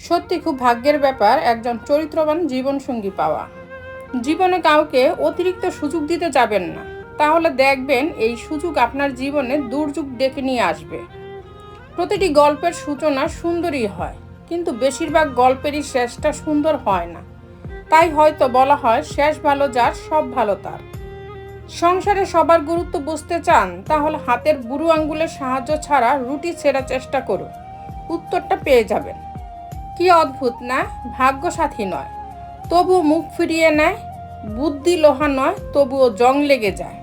সত্যি খুব ভাগ্যের ব্যাপার একজন চরিত্রবান জীবনসঙ্গী পাওয়া। জীবনে কাউকে অতিরিক্ত সুযোগ দিতে যাবেন না, তাহলে দেখবেন এই সুযোগ আপনার জীবনে দুর্যোগ ডেকে নিয়ে আসবে। প্রতিটি গল্পের সূচনা সুন্দরই হয়, কিন্তু বেশিরভাগ গল্পেরই শেষটা সুন্দর হয় না। তাই হয়তো বলা হয়, শেষ ভালো যার সব ভালো তার। সংসারে সবার গুরুত্ব বুঝতে চান, তাহলে হাতের বুড়ো আঙ্গুলের সাহায্য ছাড়া রুটি ছেঁড়ার চেষ্টা করুন, উত্তরটা পেয়ে যাবেন। কি অদ্ভুত না, ভাগ্য সাথী নয় তবুও মুখ ফিরিয়ে নেয়, বুদ্ধি লোহা নয় তবুও জং লেগে যায়,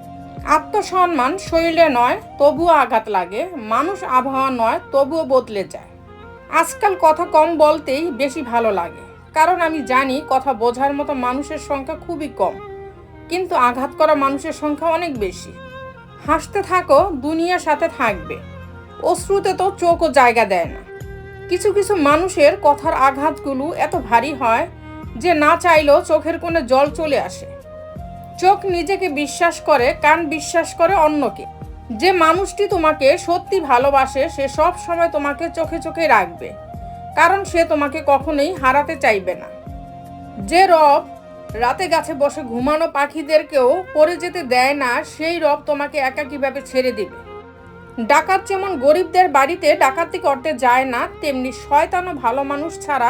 আত্মসম্মান শরীরে নয় তবুও আঘাত লাগে, মানুষ আবহাওয়া নয় তবুও বদলে যায়। আজকাল কথা কম বলতেই বেশি ভালো লাগে, কারণ আমি জানি কথা বোঝার মতো মানুষের সংখ্যা খুবই কম, কিন্তু আঘাত করা মানুষের সংখ্যা অনেক বেশি। হাসতে থাকো, দুনিয়ার সাথে থাকবে, অশ্রুতে তো চোখও জায়গা দেয় না। কিছু কিছু মানুষের কথার আঘাতগুলো এত ভারী হয় যে না চাইলেও চোখের কোণে জল চলে আসে। চোখ নিজেকে বিশ্বাস করে, কান বিশ্বাস করে অন্যকে। যে মানুষটি তোমাকে সত্যি ভালোবাসে সে সব সময় তোমাকে চোখে চোখে রাখবে, কারণ সে তোমাকে কখনোই হারাতে চাইবে না। যে রব রাতে গাছে বসে ঘুমানো পাখিদেরকেও পড়ে যেতে দেয় না, সেই রব তোমাকে একা কিভাবে ছেড়ে দিবে। ডাকাত যেমন গরিবদের বাড়িতে ডাকাতি করতে যায় না, তেমনি শয়তানও ভালো মানুষ ছাড়া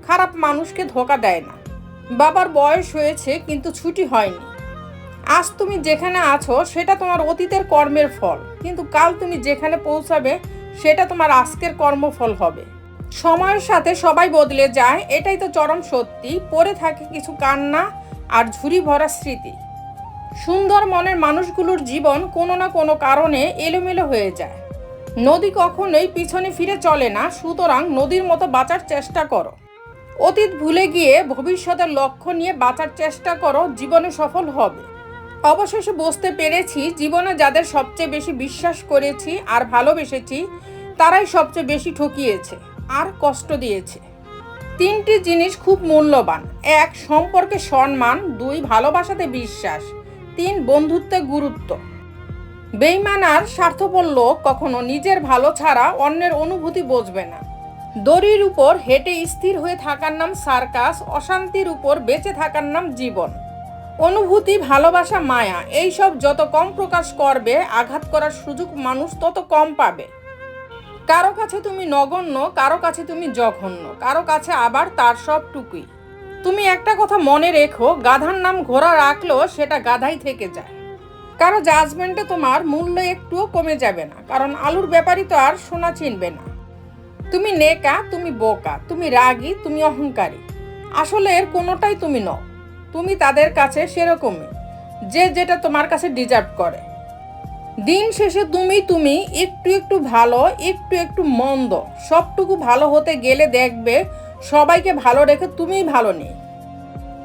খারাপ মানুষকে ধোঁকা দেয় না। বাবার বয়স হয়েছে কিন্তু ছুটি হয়নি। আজ তুমি যেখানে আছো সেটা তোমার অতীতের কর্মের ফল, কিন্তু কাল তুমি যেখানে পৌঁছাবে সেটা তোমার আজকের কর্মফল হবে। সময়ের সাথে সবাই বদলে যায়, এটাই তো চরম সত্যি। পড়ে থাকে কিছু কান্না আর ঝুরি ভরা স্মৃতি। সুন্দর মনের মানুষগুলোর জীবন কোনো না কোনো কারণে এলোমেলো হয়ে যায়। নদী কখনোই পিছনে ফিরে চলে না, সুতরাং নদীর মতো বাঁচার চেষ্টা করো। অতীত ভুলে গিয়ে ভবিষ্যতের লক্ষ্য নিয়ে বাঁচার চেষ্টা করো, জীবনে সফল হবে। অবশেষে বুঝতে পেরেছি, জীবনে যাদের সবচেয়ে বেশি বিশ্বাস করেছি আর ভালোবেসেছি তারাই সবচেয়ে বেশি ঠকিয়েছে আর কষ্ট দিয়েছে। তিনটি জিনিস খুব মূল্যবান: 1 সম্পর্কে সম্মান, 2 ভালোবাসাতে বিশ্বাস, 3 বন্ধুত্বে গুরুত্ব। বেঈমান আর স্বার্থপর লোক কখনো নিজের ভালো ছাড়া অন্যের অনুভূতি বুঝবে না। দড়ির উপর হেঁটে স্থির হয়ে থাকার নাম সার্কাস, অশান্তির উপর বেঁচে থাকার নাম জীবন। অনুভূতি, ভালোবাসা, মায়া এইসব যত কম প্রকাশ করবে, আঘাত করার সুযোগ মানুষ তত কম পাবে। কারো কাছে তুমি নগণ্য, কারো কাছে তুমি জঘন্য, কারো কাছে আবার তার সবটুকুই। তুমি একটা কথা মনে রেখো, গাধার নাম ঘোড়া রাখলেও সেটা গাধাই থেকে যায়। কারো জাজমেন্টে তোমার মূল্য একটুও কমে যাবে না, কারণ আলুর ব্যাপারই তো আর সোনা চিনবে না। তুমি নেকা, তুমি বোকা, তুমি রাগী, তুমি অহংকারী, আসলে এর কোনোটাই তুমি নও। তুমি তাদের কাছে সেরকমই, যে যেটা তোমার কাছে ডিজার্ভ করে। দিন শেষে তুমি একটু একটু ভালো, একটু একটু মন্দ, সবটুকু ভালো হতে গেলে দেখবে সবাইকে ভালো রেখে তুমিই ভালো নেই।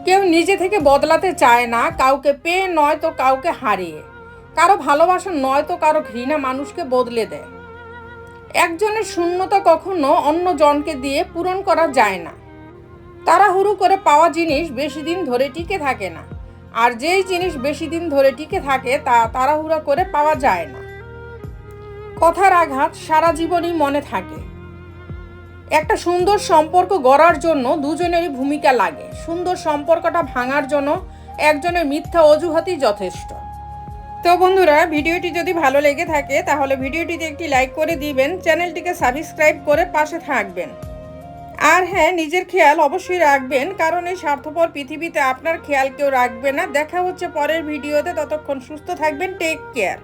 কেউ নিজে থেকে বদলাতে চায় না, কাউকে পেয়ে নয় তো কাউকে হারিয়ে, কারো ভালোবাসা নয় তো কারো ঘৃণা মানুষকে বদলে দেয়। একজনের শূন্যতা কখনো অন্য জনকে দিয়ে পূরণ করা যায় না। তাড়াহুড়ো করে পাওয়া জিনিস বেশি দিন ধরে টিকে থাকে না, আর যেই জিনিস বেশি দিন ধরে টিকে থাকে তা তাড়াহুড়া করে পাওয়া যায় না। কথার আঘাত সারা জীবনই মনে থাকে। একটা সুন্দর সম্পর্ক গড়ার জন্য দুজনেরই ভূমিকা লাগে, সুন্দর সম্পর্কটা ভাঙার জন্য একজনের মিথ্যা অজুহাতই যথেষ্ট। তো বন্ধুরা, ভিডিওটি যদি ভালো লেগে থাকে তাহলে ভিডিওটিতে একটি লাইক করে দিবেন, চ্যানেলটিকে সাবস্ক্রাইব করে পাশে থাকবেন। আর হ্যাঁ, নিজের খেয়াল অবশ্যই রাখবেন, কারণ এই স্বার্থপর পৃথিবীতে আপনার খেয়াল কেউ রাখবে না। দেখা হচ্ছে পরের ভিডিওতে, ততক্ষণ সুস্থ থাকবেন, টেক কেয়ার।